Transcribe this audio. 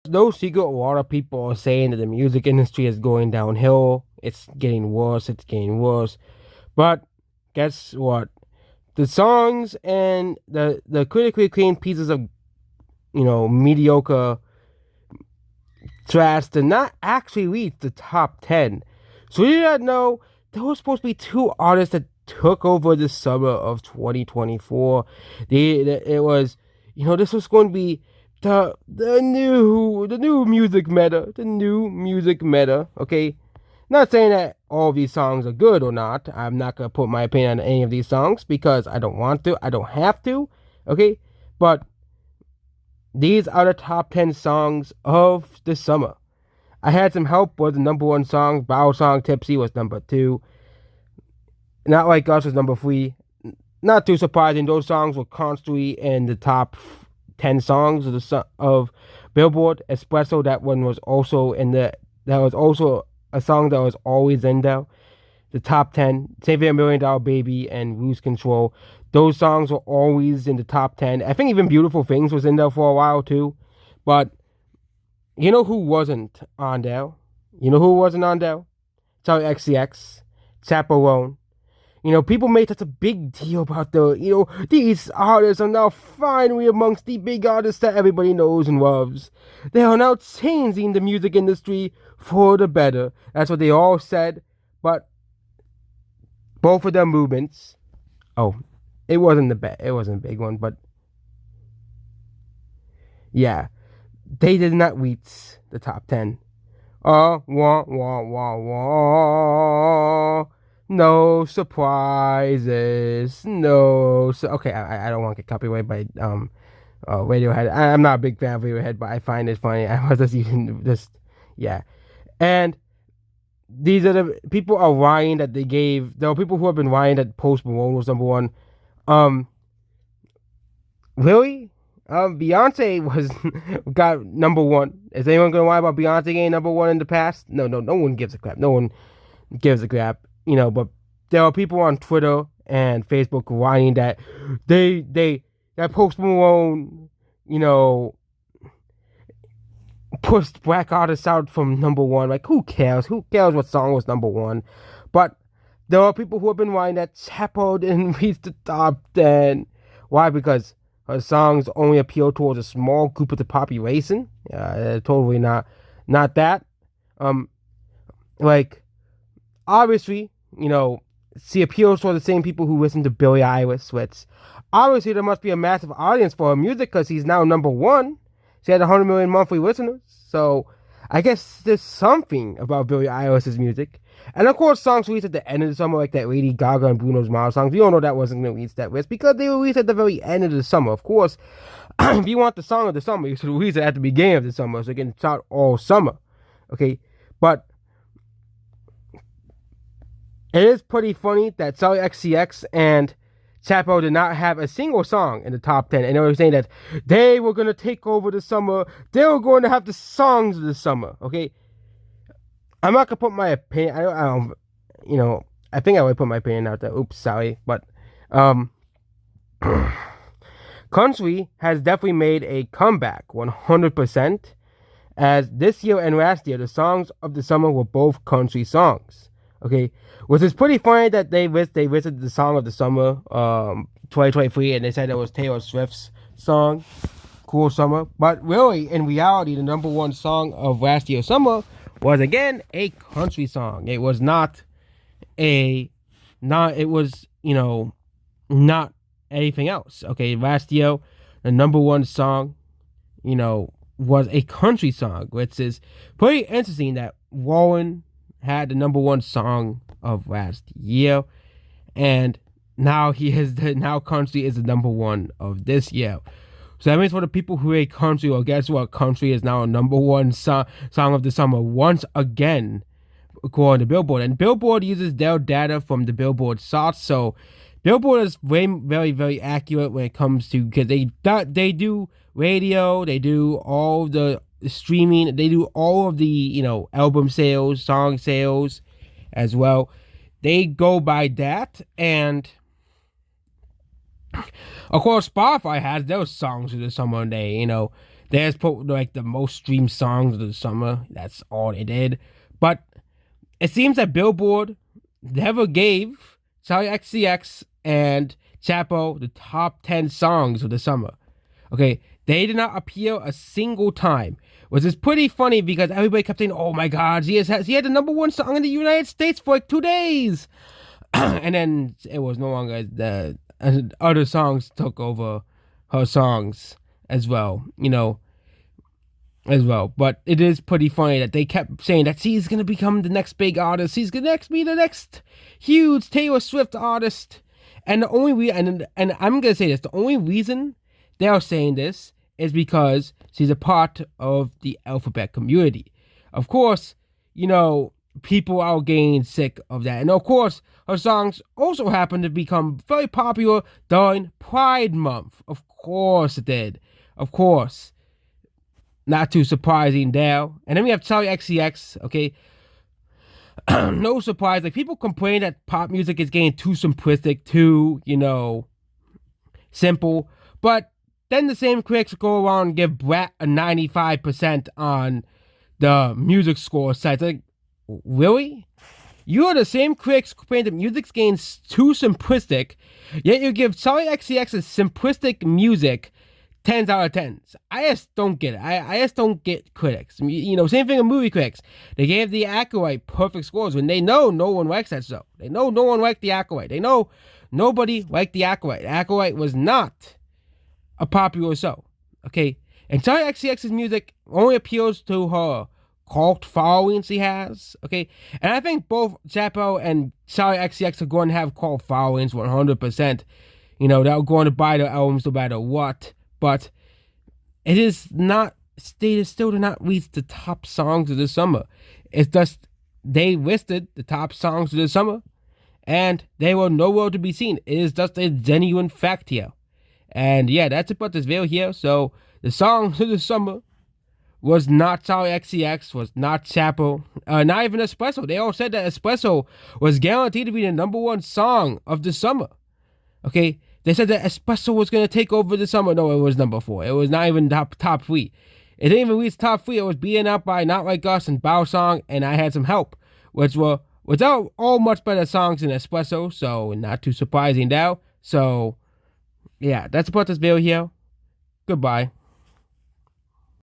no secret, a lot of people are saying that the music industry is going downhill. It's getting worse. It's getting worse. But guess what? The songs and the critically acclaimed pieces of mediocre trash did not actually reach the top 10. So you did not know there were supposed to be two artists that took over the summer of 2024. It was, this was going to be the new music meta, the new music meta. Okay, not saying that all of these songs are good or not. I'm not gonna put my opinion on any of these songs because I don't want to. I don't have to. Okay, but these are the top 10 songs of the summer. I Had Some Help was the number one song. Bow Song Tipsy was number two. Not Like Us was number three. Not too surprising. Those songs were constantly in the top 10 songs of Billboard. Espresso, that one was also that was also a song that was always in there. The top 10. Save a Million Dollar Baby and Lose Control. Those songs were always in the top 10. I think even Beautiful Things was in there for a while too. But you know who wasn't on there? You know who wasn't on there? Charlie XCX, Chaperone. People made such a big deal about these artists are now finally amongst the big artists that everybody knows and loves. They are now changing the music industry for the better. That's what they all said. But both of their movements, oh, it wasn't a big one, but yeah, they did not reach the top 10. Wah, wah, wah, wah. No surprises. Okay, I don't want to get copyrighted by Radiohead. I'm not a big fan of Radiohead, but I find it funny. I was just yeah. And these are the people are lying that they gave. There are people who have been lying that Post Malone was number one. Um, really? Beyonce was got number one. Is anyone gonna lie about Beyonce getting number one in the past? No, no one gives a crap. No one gives a crap. But there are people on Twitter and Facebook whining that that Post Malone, pushed black artists out from number one. Like, who cares? Who cares what song was number one? But there are people who have been whining that Chapo didn't reach the top 10. Why? Because her songs only appeal towards a small group of the population. Totally not that. Like, obviously, she appeals to the same people who listen to Billie Eilish, which obviously there must be a massive audience for her music because she's now number one. She had 100 million monthly listeners, so I guess there's something about Billie Eilish's music. And of course, songs released at the end of the summer, like that Lady Gaga and Bruno Mars songs, we all know that wasn't going to reach that list because they were released at the very end of the summer. Of course, if you want the song of the summer, you should release it at the beginning of the summer so it can start all summer. Okay, but it is pretty funny that Charli XCX and Chapo did not have a single song in the top 10. And they were saying that they were going to take over the summer. They were going to have the songs of the summer. Okay. I'm not going to put my opinion. I think I would put my opinion out there. Oops, sorry. But, country has definitely made a comeback 100%. As this year and last year, the songs of the summer were both country songs. Okay, which is pretty funny that they listed the song of the summer, 2023, and they said it was Taylor Swift's song, "Cool Summer." But really, in reality, the number one song of last year's summer was again a country song. It was not not anything else. Okay, last year, the number one song, was a country song, which is pretty interesting that Warren had the number one song of last year, and now country is the number one of this year. So that means for the people who hate country, well, guess what? Country is now a number one song of the summer once again, according to Billboard. And Billboard uses their data from the Billboard charts, so Billboard is very, very accurate when it comes to, because they do radio, they do all the streaming, they do all of the album sales, song sales as well. They go by that, and of course Spotify has those songs of the summer. They There's like the most streamed songs of the summer. That's all they did. But it seems that Billboard never gave Charlie XCX and Chapo the top 10 songs of the summer. Okay, they did not appear a single time, which is pretty funny because everybody kept saying, "Oh my God, he had the number one song in the United States for like 2 days," and then it was no longer the other songs took over her songs as well, as well. But it is pretty funny that they kept saying that he's gonna become the next big artist. He's gonna be the next huge Taylor Swift artist. And the only and I'm gonna say this, the only reason they are saying this is because she's a part of the alphabet community. Of course, people are getting sick of that. And of course, her songs also happen to become very popular during Pride Month. Of course it did. Of course. Not too surprising there. And then we have Charlie XCX, okay? No surprise. Like, people complain that pop music is getting too simplistic, too, simple. But then the same critics go around and give Brat a 95% on the music score sites. Like, really? You are the same critics complaining that music's getting too simplistic, yet you give Charlie XCX's simplistic music 10s out of 10s. I just don't get it. I just don't get critics. Same thing with movie critics. They gave The Acolyte perfect scores when they know no one likes that show. They know no one liked The Acolyte. They know nobody liked The Acolyte. The Acolyte was not a popular show. Okay? And Charlie XCX's music only appeals to her cult following she has. Okay? And I think both Chapo and Charlie XCX are going to have cult followings 100%. They're going to buy their albums no matter what. But it is not, they still did not reach the top songs of the summer. It's just, they listed the top songs of the summer, and they were nowhere to be seen. It is just a genuine fact here. And yeah, that's about this video here. So, the songs of the summer was not Charlie XCX, was not Chapo, not even Espresso. They all said that Espresso was guaranteed to be the number one song of the summer. Okay? They said that Espresso was going to take over the summer. No, it was number 4. It was not even top 3. It didn't even reach top 3. It was beaten out by Not Like Us and Bow Song, and I Had Some Help, which were without all much better songs than Espresso, so not too surprising now. So, yeah, that's about this video here. Goodbye.